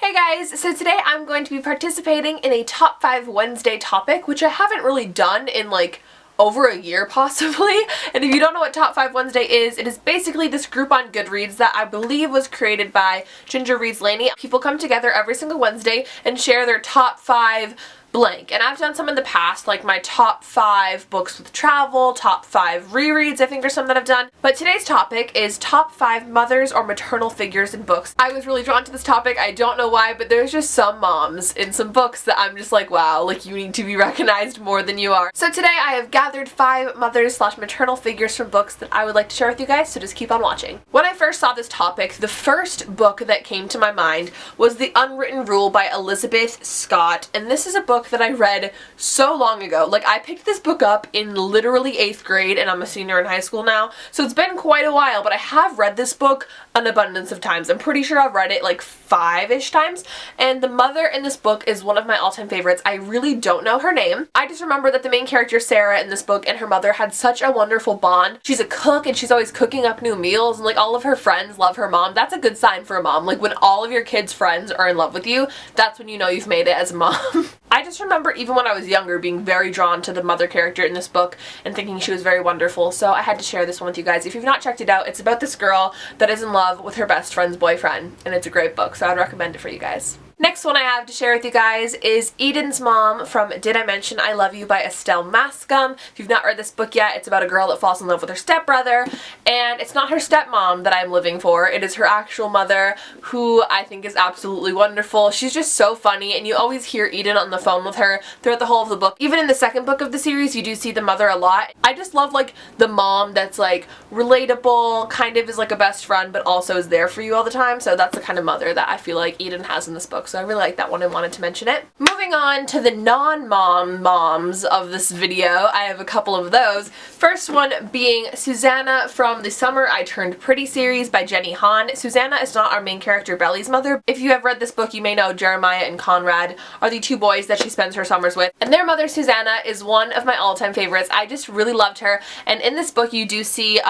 Hey guys, so today I'm going to be participating in a Top 5 Wednesday topic, which I haven't really done in like over a year possibly. And if you don't know what Top 5 Wednesday is, it is basically this group on Goodreads that I believe was created by Ginger Reads Laney. People come together every single Wednesday and share their top 5 blank. And I've done some in the past, like my top 5 books with travel, top 5 rereads I think are some that I've done. But today's topic is top 5 mothers or maternal figures in books. I was really drawn to this topic, I don't know why, but there's just some moms in some books that I'm just like, wow, like you need to be recognized more than you are. So today I have gathered 5 mothers / maternal figures from books that I would like to share with you guys, so just keep on watching. When I first saw this topic, the first book that came to my mind was The Unwritten Rule by Elizabeth Scott, and this is a book that I read so long ago. Like, I picked this book up in literally 8th grade and I'm a senior in high school now, so it's been quite a while, but I have read this book an abundance of times. I'm pretty sure I've read it like 5-ish times, and the mother in this book is one of my all-time favorites. I really don't know her name. I just remember that the main character Sarah in this book and her mother had such a wonderful bond. She's a cook and she's always cooking up new meals, and like all of her friends love her mom. That's a good sign for a mom. Like when all of your kids' friends are in love with you, that's when you know you've made it as a mom. I just remember even when I was younger being very drawn to the mother character in this book and thinking she was very wonderful, so I had to share this one with you guys. If you've not checked it out, it's about this girl that is in love with her best friend's boyfriend, and it's a great book, so I'd recommend it for you guys. Next one I have to share with you guys is Eden's Mom from Did I Mention I Love You by Estelle Mascom. If you've not read this book yet, it's about a girl that falls in love with her stepbrother, and it's not her stepmom that I'm living for, it is her actual mother, who I think is absolutely wonderful. She's just so funny, and you always hear Eden on the phone with her throughout the whole of the book. Even in the second book of the series, you do see the mother a lot. I just love like the mom that's like relatable, kind of is like a best friend, but also is there for you all the time, so that's the kind of mother that I feel like Eden has in this book. So I really like that one and wanted to mention it. Moving on to the non-mom moms of this video, I have a couple of those. First one being Susanna from the Summer I Turned Pretty series by Jenny Han. Susanna is not our main character Belly's mother. If you have read this book, you may know Jeremiah and Conrad are the 2 boys that she spends her summers with, and their mother Susanna is one of my all-time favorites. I just really loved her, and in this book you do see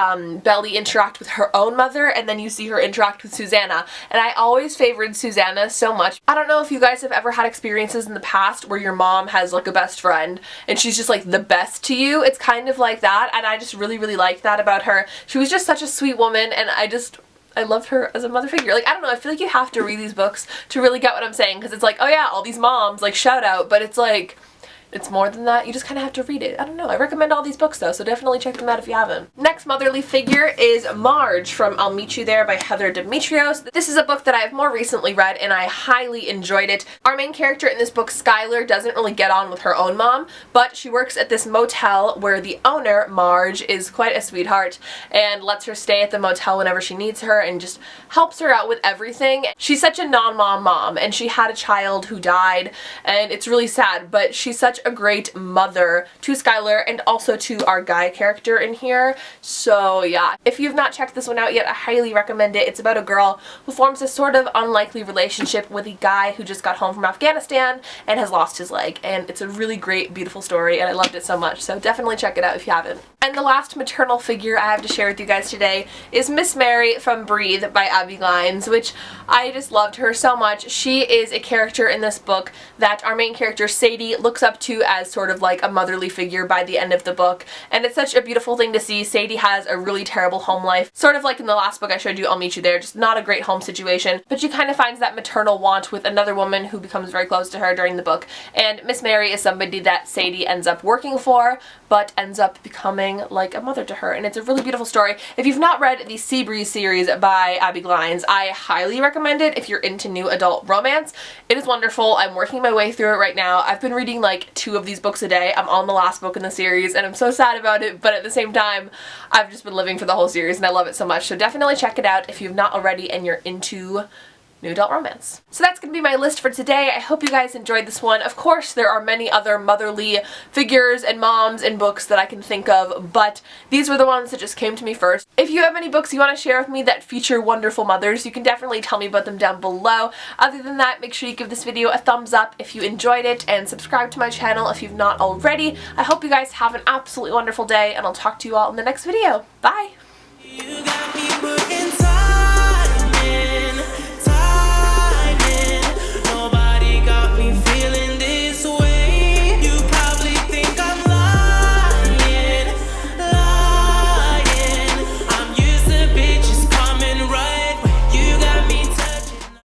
Belly interact with her own mother, and then you see her interact with Susanna, and I always favored Susanna so much. I don't know if you guys have ever had experiences in the past where your mom has like a best friend and she's just like the best to you. It's kind of like that, and I just really liked that about her. She was just such a sweet woman, and I loved her as a mother figure. Like, I don't know, I feel like you have to read these books to really get what I'm saying, because it's like, oh yeah, all these moms, like shout out, but it's like, it's more than that. You just kind of have to read it. I don't know. I recommend all these books though, so definitely check them out if you haven't. Next motherly figure is Marge from I'll Meet You There by Heather Demetrios. This is a book that I have more recently read and I highly enjoyed it. Our main character in this book, Skylar, doesn't really get on with her own mom, but she works at this motel where the owner, Marge, is quite a sweetheart and lets her stay at the motel whenever she needs her and just helps her out with everything. She's such a non-mom mom, and she had a child who died, and it's really sad, but she's such a great mother to Skylar and also to our guy character in here. So yeah, if you've not checked this one out yet, I highly recommend it. It's about a girl who forms a sort of unlikely relationship with a guy who just got home from Afghanistan and has lost his leg, and it's a really great, beautiful story, and I loved it so much, so definitely check it out if you haven't. And the last maternal figure I have to share with you guys today is Miss Mary from Breathe by Abby Glines, which I just loved her so much. She is a character in this book that our main character Sadie looks up to as sort of like a motherly figure by the end of the book, and it's such a beautiful thing to see. Sadie has a really terrible home life, sort of like in the last book I showed you, I'll Meet You There, just not a great home situation, but she kind of finds that maternal want with another woman who becomes very close to her during the book, and Miss Mary is somebody that Sadie ends up working for, but ends up becoming like a mother to her, and it's a really beautiful story. If you've not read the Seabreeze series by Abby Glines, I highly recommend it if you're into new adult romance. It is wonderful. I'm working my way through it right now. I've been reading like 2 of these books a day. I'm on the last book in the series, and I'm so sad about it, but at the same time, I've just been living for the whole series, and I love it so much. So definitely check it out if you've not already and you're into new adult romance. So that's going to be my list for today. I hope you guys enjoyed this one. Of course, there are many other motherly figures and moms and books that I can think of, but these were the ones that just came to me first. If you have any books you want to share with me that feature wonderful mothers, you can definitely tell me about them down below. Other than that, make sure you give this video a thumbs up if you enjoyed it, and subscribe to my channel if you've not already. I hope you guys have an absolutely wonderful day, and I'll talk to you all in the next video. Bye! You got me